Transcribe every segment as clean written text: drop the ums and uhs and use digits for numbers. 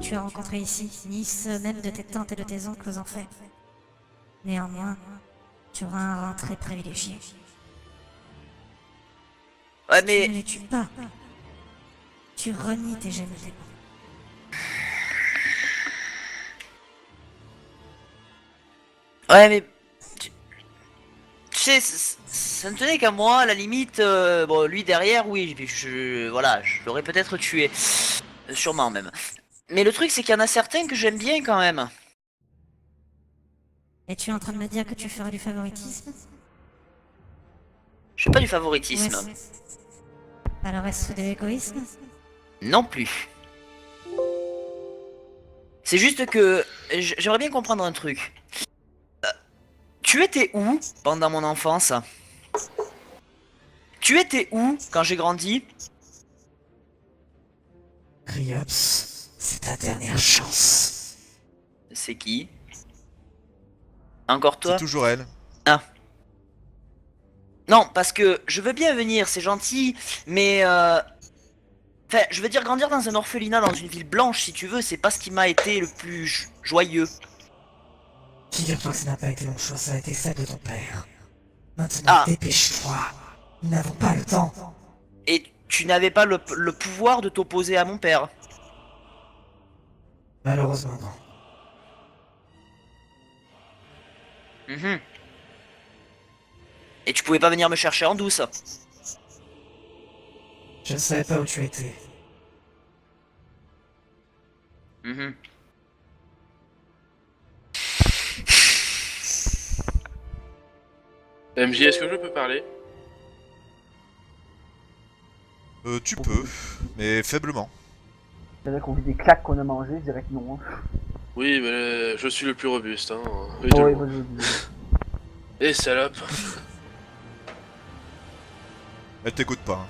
Tu as rencontré ici, ni ceux même de tes tantes et de tes oncles en fait. Néanmoins, tu auras un rang très privilégié. Ouais, Tu mais... ne les tues pas. Tu renies tes jeunes démons. Ouais, mais... Tu sais, ça ne tenait qu'à moi, à la limite... bon, lui derrière, oui, voilà, je l'aurais peut-être tué. Sûrement même. Mais le truc, c'est qu'il y en a certains que j'aime bien quand même. Et tu es en train de me dire que tu ferais du favoritisme? Je fais pas du Ou favoritisme. alors est-ce de l'égoïsme? Non plus. C'est juste que... J'aimerais bien comprendre un truc. Tu étais où pendant mon enfance? Tu étais où quand j'ai grandi? Riops, c'est ta dernière chance. C'est qui? Encore C'est toi? toujours elle. Ah. Non, parce que je veux bien venir, c'est gentil, mais enfin, je veux dire, grandir dans un orphelinat dans une ville blanche, si tu veux, c'est pas ce qui m'a été le plus joyeux. Figure-toi que ça n'a pas été mon choix, ça a été celle de ton père. Maintenant, Ah. dépêche-toi. Nous n'avons pas le temps. Et tu n'avais pas le pouvoir de t'opposer à mon père. Malheureusement, non. Mhm. Et tu pouvais pas venir me chercher en douce. Je ne savais pas où tu étais. Mhm. MJ, est-ce que je peux parler? Tu peux, mais faiblement. C'est-à-dire qu'on vit des claques qu'on a mangées, je dirais que non. Oui, mais je suis le plus robuste, hein. Oui, Oh, de oui, loin. vas-y. Et salope. Elle t'écoute pas. Hein.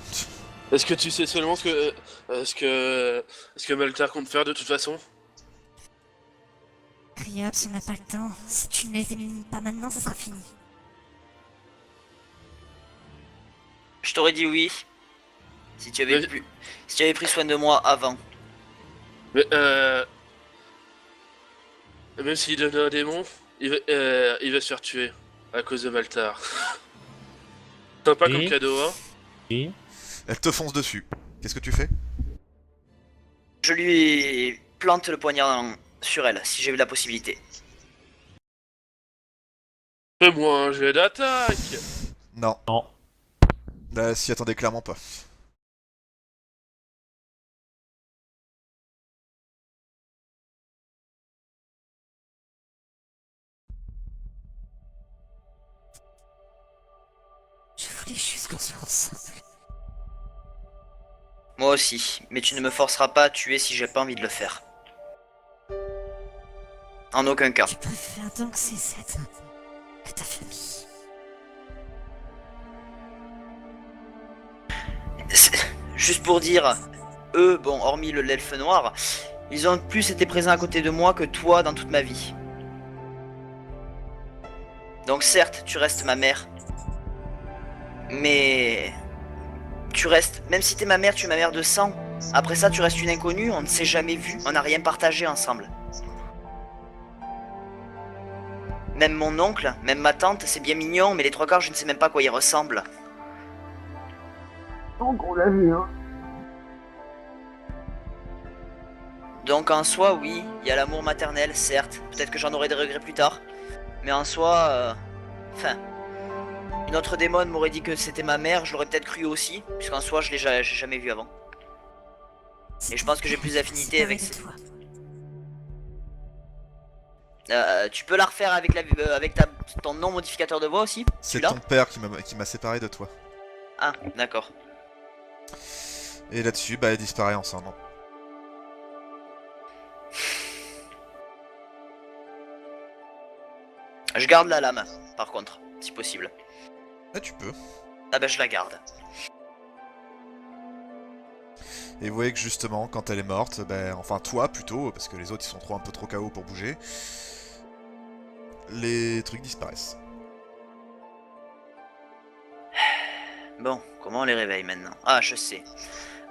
Est-ce que tu sais seulement ce que Malta compte faire de toute façon? Riops, on n'a pas le temps. Si tu ne les élimines pas maintenant, ça sera fini. Je t'aurais dit oui. Si tu avais si tu avais pris soin de moi avant. Mais même s'il donne un démon, il va se faire tuer à cause de Maltar. Sympa comme cadeau, hein? Oui. Elle te fonce dessus. Qu'est-ce que tu fais? Je lui plante le poignard sur elle, si j'ai eu la possibilité. Fais-moi un jet d'attaque! Non. Non. Bah, s'y attendait clairement pas. Je voulais juste qu'on soit ensemble. Moi aussi, mais tu ne me forceras pas à tuer si j'ai pas envie de le faire. En aucun cas. Tu préfères donc ces êtres que ta famille. Juste pour dire, eux, bon, hormis l'elfe noir, ils ont plus été présents à côté de moi que toi dans toute ma vie. Donc certes, tu restes ma mère. Mais... Tu restes... Même si t'es ma mère, tu es ma mère de sang. Après ça, tu restes une inconnue, on ne s'est jamais vu, on n'a rien partagé ensemble. Même mon oncle, même ma tante, c'est bien mignon, mais les trois quarts, je ne sais même pas à quoi ils ressemblent. Donc on l'a vu, hein. Donc en soi, oui, il y a l'amour maternel, certes. Peut-être que j'en aurai des regrets plus tard. Mais en soi, enfin... Une autre démon m'aurait dit que c'était ma mère, je l'aurais peut-être cru aussi. Puisqu'en soi, je l'ai jamais vu avant. Et je pense que j'ai plus d'affinité avec... tu peux la refaire avec, avec ton nom modificateur de voix aussi? C'est Celui-là ton père qui m'a séparé de toi. Ah, d'accord. Et là-dessus, bah, elle disparaît ensemble. Je garde la lame, par contre, si possible. Ah, tu peux. Ah bah je la garde. Et vous voyez que justement, quand elle est morte, ben, enfin toi plutôt, parce que les autres ils sont un peu trop KO pour bouger, les trucs disparaissent. Bon, comment on les réveille maintenant? Ah, je sais.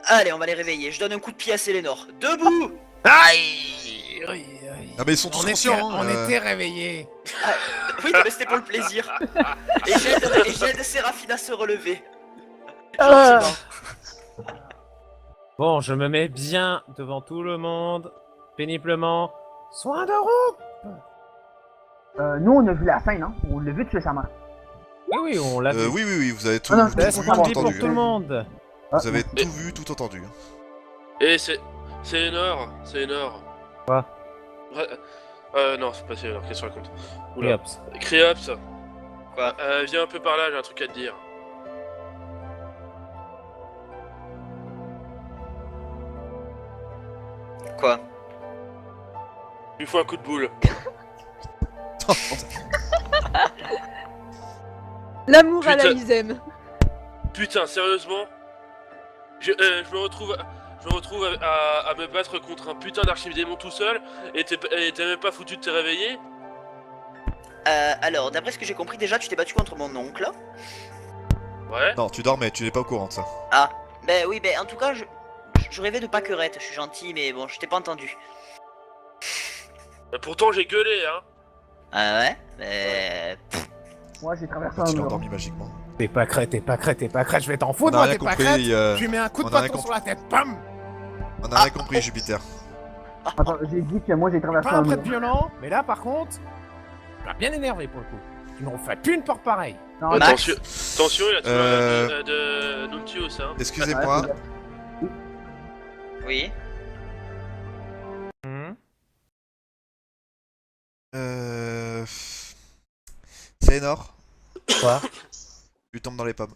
Allez, on va les réveiller. Je donne un coup de pied à Sélénor. Debout! Aïe! Ah mais ils sont tous conscients, On était réveillés. Oui, mais c'était pour le plaisir. Et j'aide Séraphine à se relever. Ah. Gentiment. Bon, je me mets bien devant tout le monde, péniblement. Soin de roue! Nous, on a vu la scène, hein. On l'a vu tuer sa mère. Oui, on l'a vu. oui, vous avez tout, Ah non, tout c'est vu, C'est pour tout dit pour entendu. tout le monde. Vous avez tout vu, tout entendu. Et c'est Nord, c'est Nord. Quoi? Non, c'est pas c'est Nord, qu'est-ce que je raconte? Et Oula. hop. Créops. Quoi? Viens un peu par là, j'ai un truc à te dire. Quoi? Il faut un coup de boule. L'amour à la Putain. Isem. Putain, sérieusement? Je me retrouve à me battre contre un putain d'archidémon tout seul et t'es même pas foutu de te réveiller? Alors, d'après ce que j'ai compris, déjà, tu t'es battu contre mon oncle. Ouais. Non, tu dormais, tu n'es pas au courant de ça. Ah, ben oui, ben en tout cas, je rêvais de pas querette. Je suis gentil, mais bon, je t'ai pas entendu. Pourtant j'ai gueulé, hein. Ah ouais? Mais... Moi, j'ai traversé Quand un il est mur. endormi magiquement. T'es pas crête, je vais t'en On foutre, a moi, rien t'es pas compris, crête. Je lui mets un coup de on a rien bâton compris. sur la tête, pam! On a rien compris, Jupiter. Attends, j'ai dit que moi, j'ai traversé Pas un un prêtre mur. violent, mais là, par contre, tu m'as bien énervé pour le coup. Tu n'en fais plus une porte pareille. Non, Max. Attention, il a tué de Nuntius, hein. Excusez-moi, Oui. Sénor, Quoi? tu tombes dans les pommes.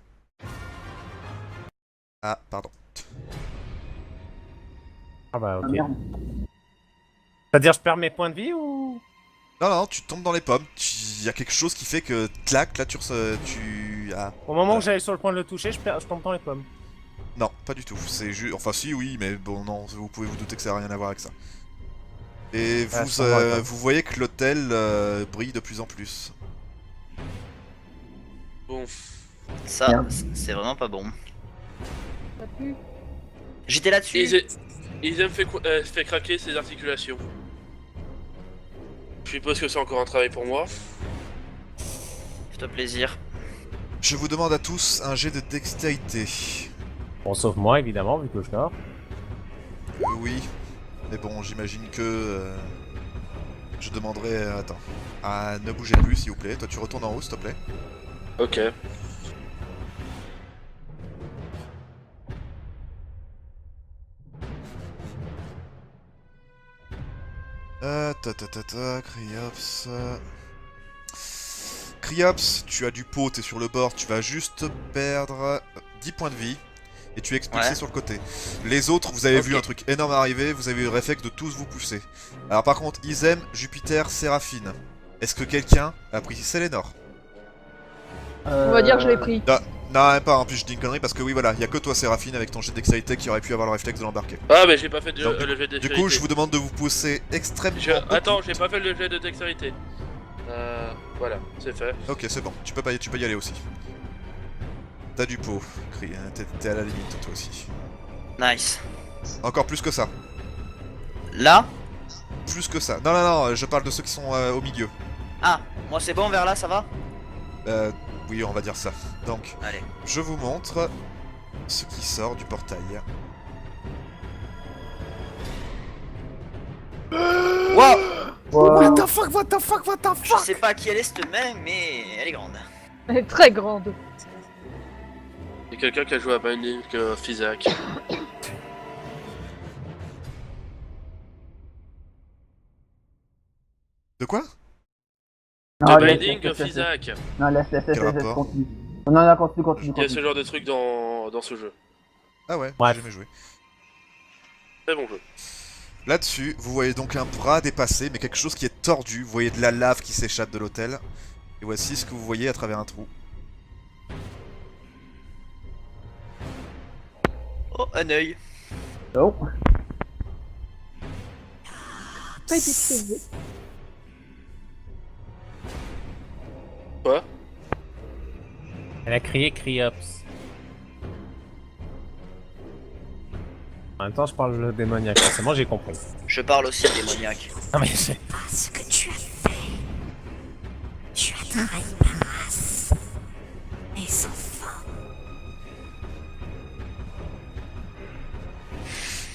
Ah, pardon. Ah bah Ah, ok. merde. C'est-à-dire je perds mes points de vie ou... Non, non, tu tombes dans les pommes. Il y a quelque chose qui fait que, clac, là tu... Ah, Au moment où j'allais sur le point de le toucher, je tombe dans les pommes. non, pas du tout. C'est juste... Enfin si, oui, mais bon, non, vous pouvez vous douter que ça n'a rien à voir avec ça. Et Ah, vous, je comprends pas. vous voyez que l'hôtel brille de plus en plus. Bon. Ça, Merde. c'est vraiment pas bon. Ça pue. J'étais là-dessus. Isem fait craquer ses articulations. Je suppose que c'est encore un travail pour moi. Fais-toi plaisir. Je vous demande à tous un jet de dextérité. Bon, sauf moi, évidemment, vu que je dors. Oui, mais bon, j'imagine que... je demanderai... attends. Ah, ne bougez plus, s'il vous plaît. Toi, tu retournes en haut, s'il te plaît. Ok. Cryops... Cryops, tu as du pot, t'es sur le bord, tu vas juste perdre 10 points de vie. Et tu es expulsé Ouais. sur le côté. Les autres, vous avez Ok. vu un truc énorme arriver, vous avez eu le réflexe de tous vous pousser. Alors par contre, Isem, Jupiter, Séraphine. Est-ce que quelqu'un a pris Sélénor? On va dire que je l'ai pris. Non, même pas, en plus je dis une connerie parce que oui, voilà, il y a que toi, Séraphine, avec ton jet de dextérité qui aurait pu avoir le réflexe de l'embarquer. Ah, mais j'ai pas fait Donc, le jet de Du dextérité. coup, je vous demande de vous pousser extrêmement. Attends, j'ai pas fait le jet de dextérité. Voilà, c'est fait. Ok, c'est bon, tu peux y aller aussi. T'as du pot, t'es à la limite toi aussi. Nice. Encore plus que ça. Là? Plus que ça. Non, non, non, je parle de ceux qui sont au milieu. Ah, moi c'est bon vers là, ça va? Oui, on va dire ça. Donc, Allez. je vous montre ce qui sort du portail. Wow! Ouais. What the fuck, what the fuck, what the Je fuck? sais pas à qui elle est cette main, mais elle est grande. Elle est très grande. Il y a quelqu'un qui a joué à Binding of Isaac. De quoi? Non, The laisse, Binding laisse, of laisse, Isaac. Non, laisse, Quel rapport? continue. Non, non, continue, Il y a ce genre de truc dans ce jeu. Ah ouais, Bref. j'ai jamais joué. Très bon jeu. Là-dessus, vous voyez donc un bras dépassé, mais quelque chose qui est tordu. Vous voyez de la lave qui s'échappe de l'hôtel. Et voici ce que vous voyez à travers un trou. Oh, un œil. Oh. Pas été sauvé. Quoi? Elle a crié Criops. En même temps, je parle le démoniaque. Forcément, j'ai compris. Je parle aussi démoniaque. Non mais c'est... Ce que tu as fait. Tu as trahi ma race. Mes enfants.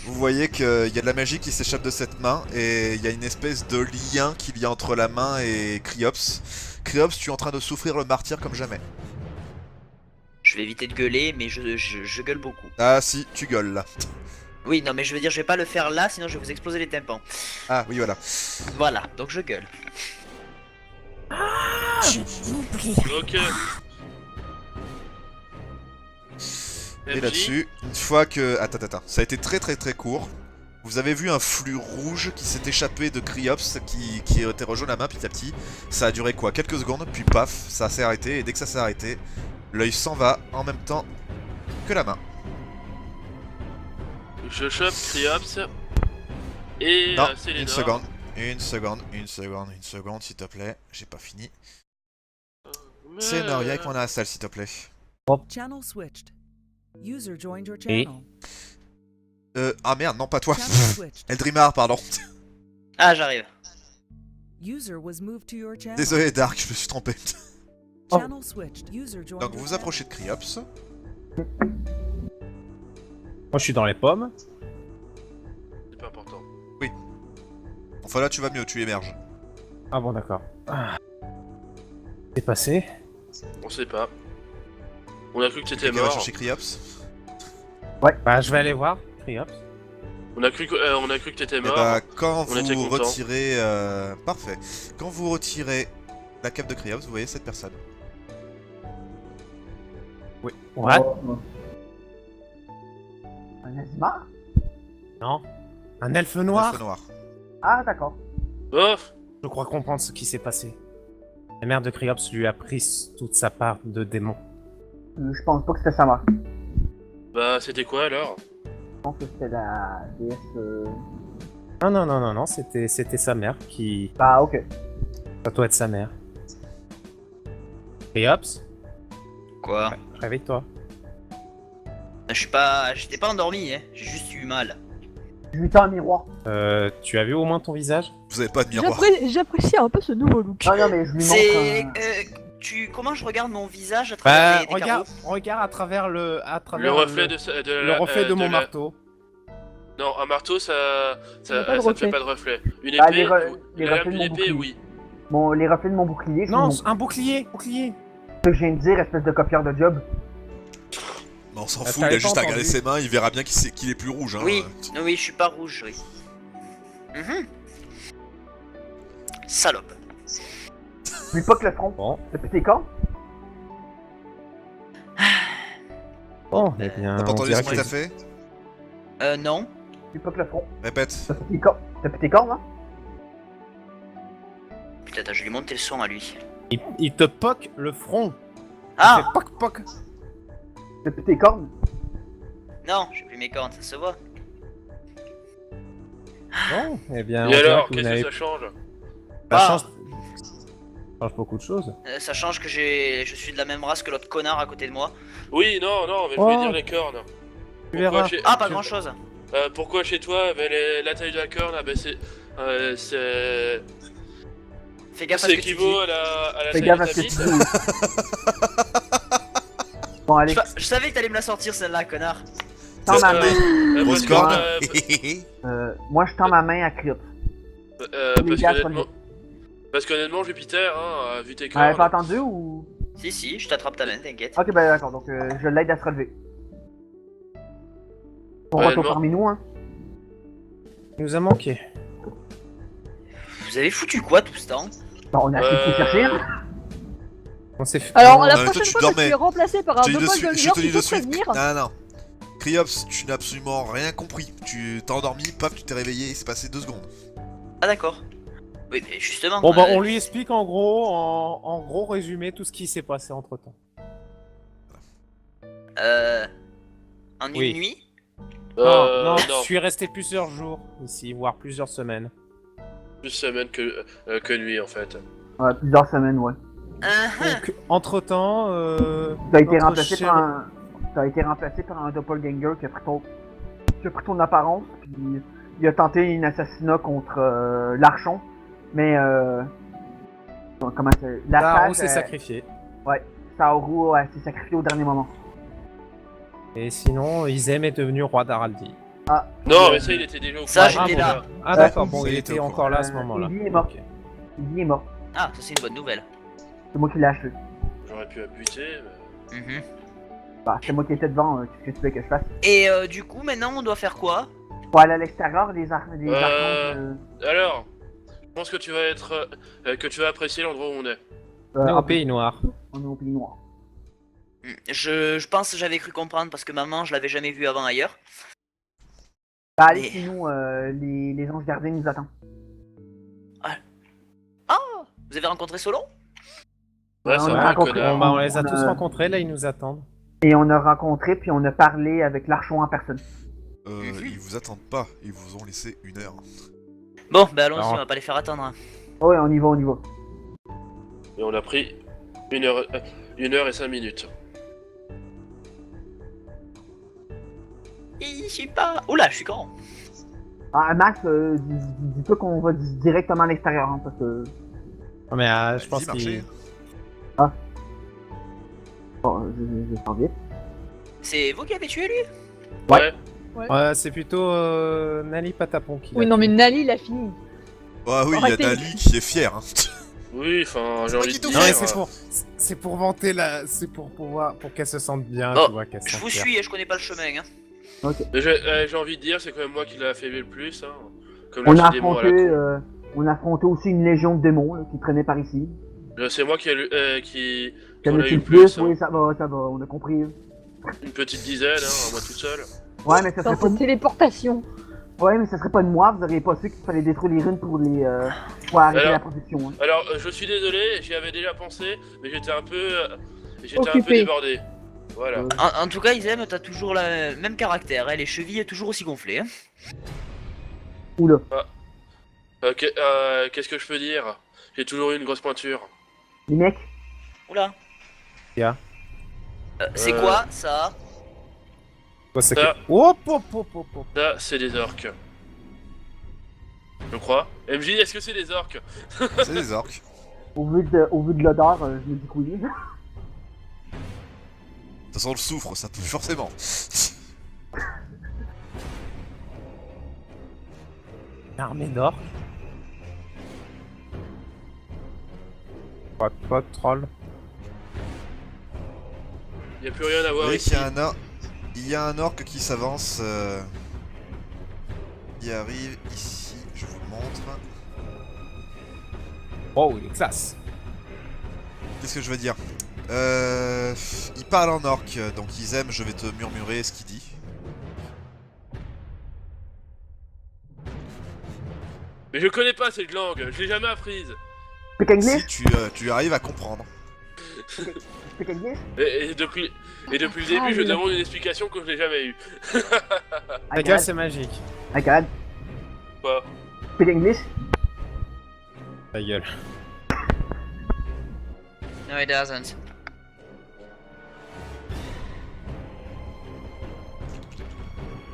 Vous voyez qu'il y a de la magie qui s'échappe de cette main et il y a une espèce de lien qu'il y a entre la main et Criops. Criops, tu es en train de souffrir le martyr comme jamais. Je vais éviter de gueuler, mais je gueule beaucoup. Ah si, tu gueules là. Oui, non, mais je veux dire, je vais pas le faire là, sinon je vais vous exploser les tympans. Ah oui, voilà. Voilà, donc je gueule. Je n'oublie. Ok. Et MJ, là-dessus, une fois que... Attends, ça a été très court. Vous avez vu un flux rouge qui s'est échappé de Criops qui était rejoint la main petit à petit. Ça a duré quoi? Quelques secondes, puis paf, ça s'est arrêté. Et dès que ça s'est arrêté, l'œil s'en va en même temps que la main. je chope Criops et Non, Sélénor. une seconde, s'il te plaît. J'ai pas fini. C'est Noria avec moi dans la salle, s'il te plaît. Channel switched. User joined your Et- channel. Ah merde, non, pas toi. Channel switched. Eldrimar, pardon. Ah, j'arrive. User was moved to your channel. Désolé, Dark, je me suis trompé. Channel switched. User joined Donc your vous vous channel. approchez de Criops. Moi, je suis dans les pommes. C'est pas important. Enfin là, tu vas mieux, tu émerges. Ah bon, d'accord. C'est passé. On sait pas. On a cru que t'étais Quelqu'un va mort. chercher Criops. Bah, je vais aller voir. Criops. On a cru que t'étais Et mort. bah, quand on était vous contents. retirez... Parfait. Quand vous retirez la cape de Criops, vous voyez cette personne. Oui. Ouais. Un Azimar? Non. Un elfe noir. Elfe noir. Ah, d'accord. Oh, Je crois comprendre ce qui s'est passé. La mère de Criops lui a pris toute sa part de démon. Je pense pas que c'était sa mère. bah c'était quoi alors? Je pense que c'était la déesse. Non, c'était sa mère qui... Bah, ok. Ça doit être sa mère. Criops, Quoi? réveille-toi. J'étais pas endormi, hein. J'ai juste eu mal. Je lui tends un miroir. Tu as vu au moins ton visage? Vous avez pas de miroir. J'apprécie un peu ce nouveau look. Non, mais je lui C'est. montre Comment je regarde mon visage à travers les carreaux? regarde à travers le... Le reflet le reflet de mon marteau. Non, un marteau ça Ça fait pas de ne fait reflet. pas de reflet. Une Ah, épée, les la lame reflets de d'une mon épée, bouclier. oui. Bon, les reflets de mon bouclier, je Non, lui montre. un bouclier. Bouclier. Ce que je viens de dire, espèce de copieur de job. Mais on s'en Ah, fout, il t'avais a juste pas à regarder entendu. ses mains, il verra bien qu'il est plus rouge. Hein. Oui, oui, je suis pas rouge, oui. Salope. Je lui poque le front. Bon. Depuis tes cornes. Bon, eh bien, T'as pas on entendu dirait ce qu'il que- t'a fait? Non. Je lui poque le front. Répète. Depuis tes cornes, hein? Putain, attends, je vais lui monter le son à lui. Il te poque le front. Il Ah! fait poc poc. Depuis tes cornes. Non, j'ai plus mes cornes, ça se voit. Bon, eh bien, Et on dirait alors, que vous qu'est-ce n'avez que ça change? pas Ah. chance. Ça change beaucoup de choses. Ça change que je suis de la même race que l'autre connard à côté de moi. Oui, non, mais je voulais Oh. dire les cornes. Tu verras. Ah, pas grand chose. Pourquoi chez toi, la taille de la corne, c'est... Fais gaffe à Ça ce que tu dis. équivaut à la Fais taille gaffe de à ta ce que bite. tu dis. Bon, allez. Je savais que t'allais me la sortir celle-là, connard. Tends ma main. Grosse Parce que, corne. Moi, je tends ma main à Criops. parce qu'honnêtement, Jupiter, hein, vu tes Elle avait cornes... pas entendu ou. Si, je t'attrape ta main, t'inquiète. Ok, bah d'accord, donc je l'aide à se relever. On Ouais, retourne non. parmi nous, hein. Il nous a manqué. Vous avez foutu quoi tout ce temps? Bon, on a essayé de chercher, hein. On s'est fait... Alors, la mais toi, prochaine tu fois que dormais. tu es remplacé par un Je te dis de doppelganger, suite. Je te dis il de faut suite. prévenir. Non. Cryops, tu n'as absolument rien compris. Tu t'es endormi, paf, tu t'es réveillé, il s'est passé 2 secondes. Ah d'accord. Oui, mais justement. Bon, bah, on lui explique en gros, en gros résumé, tout ce qui s'est passé entre temps. En une Oui. nuit. Non, je suis resté plusieurs jours ici, voire plusieurs semaines. Plus semaine que nuit en fait. Ouais, plusieurs semaines, ouais. Donc, entre temps, T'as été notre remplacé cher- par un... T'as été remplacé par un doppelganger qui a pris ton apparence, puis il a tenté un assassinat contre l'Archon, mais comment c'est... La Saharu phase, s'est sacrifié. Ouais, Saharu s'est sacrifié au dernier moment. Et sinon, Izem est devenu roi d'Araldi. Ah. Non, mais ça, il était déjà au courant. Ça, j'étais là. Ah d'accord, Ouais, bon, il il était était au encore là à ce Euh, moment-là. il est mort. Ok. Il est mort. Ah, ça c'est une bonne nouvelle. C'est moi qui l'ai acheté. J'aurais pu abuser. Mhm. Bah, c'est moi qui étais devant, qu'est-ce que tu veux que je fasse? Et du coup, maintenant, on doit faire quoi? Faut aller à l'extérieur, les archons... Alors, je pense que tu vas être, que tu vas apprécier l'endroit où on est. On est au Pays Noir. On est au Pays Noir. Je pense que j'avais cru comprendre parce que maman, je l'avais jamais vue avant ailleurs. Bah, allez Mais- chez nous, les anges gardiens nous attendent. Ah, vous avez rencontré Solon? Ouais, on c'est a un rencontré- connard. Bon, bah, on les a on tous a- rencontrés, là, ils nous attendent. Et on a rencontré, puis on a parlé avec l'Archon en personne. Ils vous attendent pas, ils vous ont laissé 1 heure. Bon, bah allons-y, Alors- on va pas les faire attendre. Hein. Ouais, on y va, on y va. Et on a pris 1 heure et 5 minutes. Je suis pas. Oula, je suis grand. Ah, Max, dis-toi qu'on va directement à l'extérieur, hein, parce que... Non, mais je pense Vas-y, qu'il... marchez. Bon, je sens vite. C'est vous qui avez tué lui? Ouais. Ouais, c'est plutôt Nali Patapon qui Oui, l'a non, mais fait. Nali, il a fini. Ah oui, il y a Arrêtez. Nali qui est fier. Hein. Oui, enfin, j'ai moi envie qui de tout dire. Non, mais c'est pour vanter la... C'est pour pouvoir... Pour qu'elle se sente bien, Bon, tu vois, qu'elle se Je sente vous fière. suis et je connais pas le chemin. Hein. Mais j'ai envie de dire, c'est quand même moi qui l'ai affaibli le plus, hein. Comme On a l'archidémon à la affronté, con. on a affronté aussi une légion de démons là, qui traînait par ici. C'est moi qui qui Y'en en a a-t-il eu le plus, hein. Oui, ça va, on a compris. Une petite dizaine, hein, moi tout seul. Ouais, mais ça Dans serait pas cette téléportation. Ouais, mais ça serait pas de moi, vous auriez pas su qu'il fallait détruire les runes pour arrêter Alors- la production. Hein. Alors, je suis désolé, j'y avais déjà pensé, mais j'étais un peu Occupé. débordé. Voilà. En tout cas, Isem, t'as toujours le même caractère. Hein. Les chevilles toujours aussi gonflées. Hein. Oula. Qu'est-ce que je peux dire? J'ai toujours eu une grosse pointure. Les mecs, Oula. Yeah. C'est quoi ça? Quoi, c'est Ça. que... Hop, hop, hop, hop, hop. Ça, c'est des orques. Je crois. MJ, est-ce que c'est des orques? C'est des orques. au vu de l'odeur, je me dis que oui. Ça sent le soufre, ça peut forcément. Une armée d'or. Pas de troll. Y a plus rien à Vous voir voyez ici. qu'il y a il y a un orque qui s'avance, qui arrive ici, je vous le montre. Oh, il est classe. Qu'est-ce que je veux dire il parle en orque, donc ils aiment, je vais te murmurer ce qu'il dit. Mais je connais pas cette langue, je l'ai jamais apprise. Speak English? Si tu arrives à comprendre. Speak English? Et depuis le début, je demande une explication que je n'ai jamais eue. Ta gueule, c'est magique. I can. Quoi? Speak English? Ta gueule. No, it doesn't.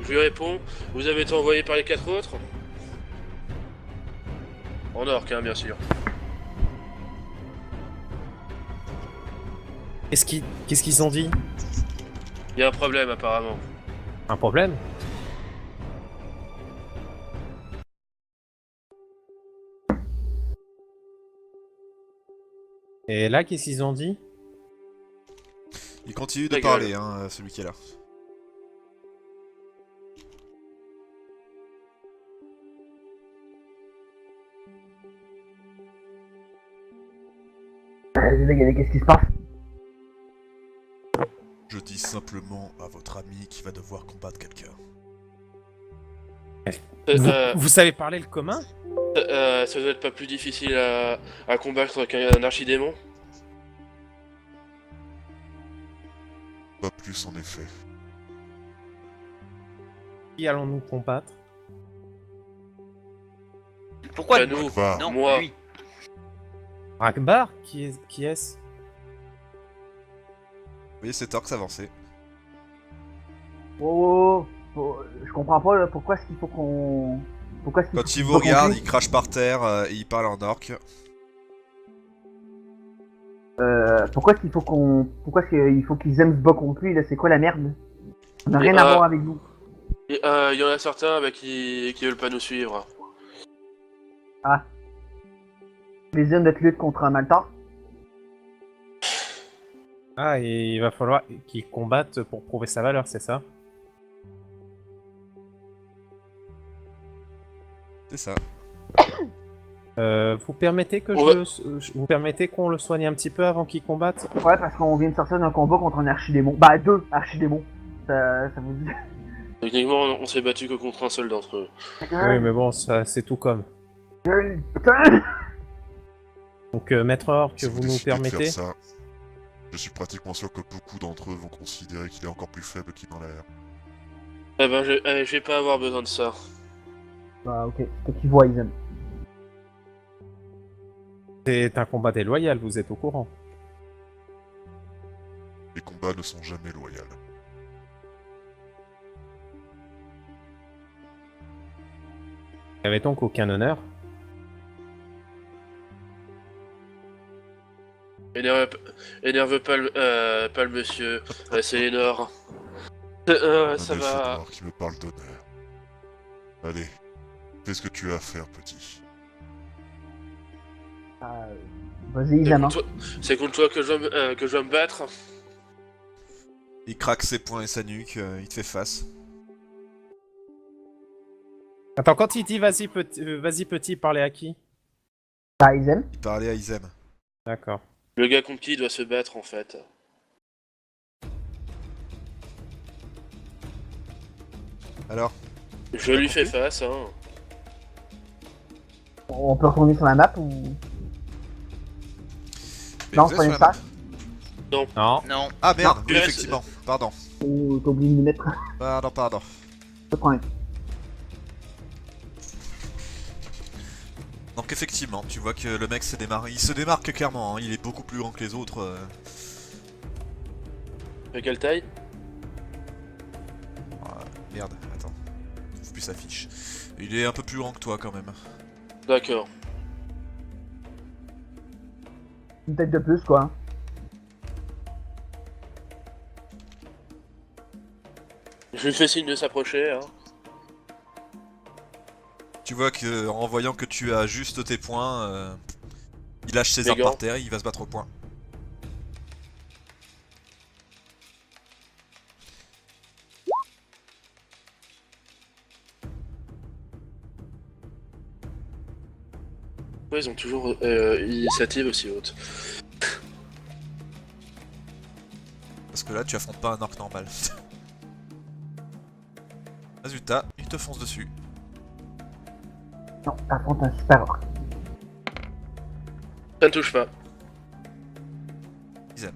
Je lui réponds, vous avez été envoyé par les 4 autres? En orque, hein, bien sûr. Qu'est-ce qu'ils ont dit? Il y a un problème apparemment. Un problème? Et là, qu'est-ce qu'ils ont dit? Il continue de Ta gueule. parler, hein, celui qui est là. Qu'est-ce qui se passe? Je dis simplement à votre ami qui va devoir combattre quelqu'un. Vous savez parler le commun? Ça doit être pas plus difficile à combattre qu'un archidémon? Pas plus en effet. Qui allons-nous combattre? Pourquoi nous? Akbar. Non, Moi. lui. Akbar? Qui est-ce? Vous voyez cet orc s'avancer. Je comprends pas là, pourquoi est-ce qu'il faut qu'on... Pourquoi est-ce qu'il faut Quand qu'il il se vous bat regarde, contre il crache par terre et il parle en orc. lui Pourquoi est-ce qu'il faut qu'on... Pourquoi est-ce qu'il faut qu'ils aiment se battre contre lui là? C'est quoi la merde? On n'a rien à voir avec vous. Il y en a certains qui veulent pas nous suivre. Les hommes de lutte contre un Maltar? Ah, et il va falloir qu'il combatte pour prouver sa valeur, c'est ça? C'est ça. Vous permettez que Ouais. vous permettez qu'on le soigne un petit peu avant qu'il combatte? Ouais, parce qu'on vient de sortir d'un combat contre un archidémon. Bah, 2 archidémons. Ça vous dit... Techniquement, on s'est battu que contre un seul d'entre eux. Oui, mais bon, ça c'est tout comme. Putain. Donc, Maître Orc, Si vous nous décidez de permettez? faire ça, je suis pratiquement sûr que beaucoup d'entre eux vont considérer qu'il est encore plus faible qu'il n'en a l'air. Eh ben, je vais pas avoir besoin de ça. Bah, ok. Faut qu'ils voient, ils aiment. C'est un combat déloyal, vous êtes au courant. Les combats ne sont jamais loyaux. Il n'y avait donc aucun honneur? Énerve pas le monsieur, c'est Lénore. Ça Un va. noir qui me parle d'honneur. Allez, fais ce que tu as à faire, petit. Vas-y, ils aiment. Hein. C'est contre toi que je dois me battre. Il craque ses poings et sa nuque, il te fait face. Attends, quand il dit vas-y petit, parlez à qui? Bah, ils aiment. Il parlait à Izem. D'accord. Le gars contre qui il doit se battre en fait. Alors, Je lui fais face, hein. On peut retourner sur la map ou... mais Non, vous êtes prenez sur la ça. Non. Non. Ah merde, Non. oui, effectivement. Pardon. Ou t'as oublié de me mettre... Pardon. Pas de problème. Donc effectivement, tu vois que le mec se démarque. Il se démarque clairement, hein. Il est beaucoup plus grand que les autres. De quelle taille? Ah, merde, attends. Je trouve plus sa fiche. Il est un peu plus grand que toi quand même. D'accord. Une tête de plus, quoi. Je lui fais signe de s'approcher, hein. Tu vois que en voyant que tu as juste tes points, il lâche ses Les armes gants. par terre, il va se battre au point. Ouais, ils ont toujours une initiative aussi haute. Parce que là, tu affrontes pas un orc normal. Résultat, il te fonce dessus. Non, t'affrontes un super orc. Ça ne touche pas. Ils aiment.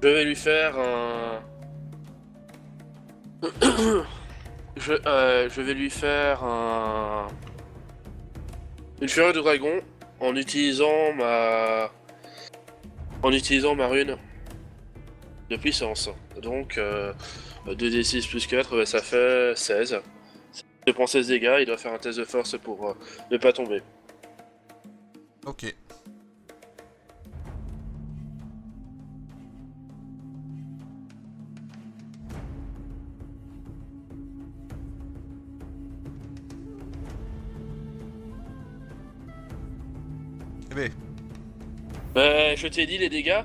Je vais lui faire un... je vais lui faire un... Une fureur de dragon en utilisant ma rune de puissance. Donc 2d6 plus 4, bah, ça fait 16. Je prends 16 dégâts, il doit faire un test de force pour ne pas tomber. Ok. Eh ben, Bah, je t'ai dit les dégâts,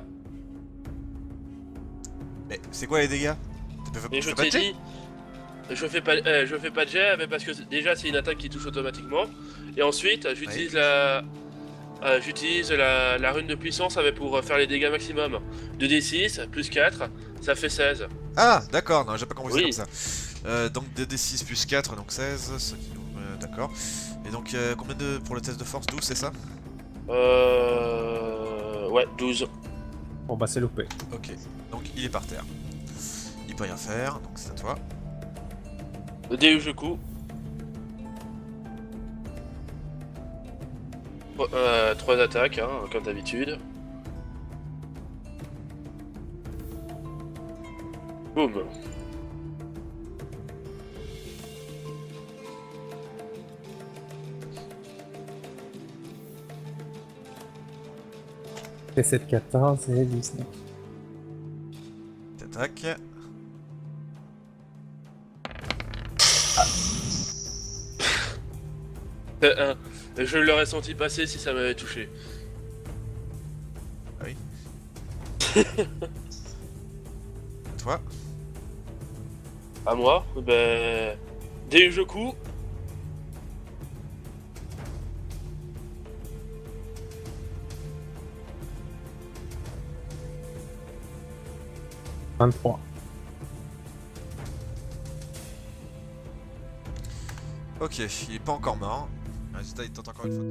mais c'est quoi les dégâts? mais je Fais pas t'ai de jet dit... je fais pas de jet, mais parce que déjà c'est une attaque qui touche automatiquement. Et ensuite, j'utilise la... j'utilise la rune de puissance pour faire les dégâts maximum. 2d6 plus 4, ça fait 16. Ah, d'accord, non, j'ai pas compris Oui. ça comme ça. Donc 2d6 plus 4, donc 16, ce qui nous... d'accord. Et donc combien de... pour le test de force, 12, c'est ça? Ouais, 12. Bon bah c'est loupé. Ok, donc il est par terre. Il peut rien faire, donc c'est à toi. Deujuku. 3 attaques, hein, comme d'habitude. Boum. C'est 7, 14 et 19. T'attaques. Je l'aurais senti passer si ça m'avait touché. Ah oui. Toi. À moi, ben... Deujuku. « 23. Ok, il est pas encore mort. Résultat, il tente encore une fois.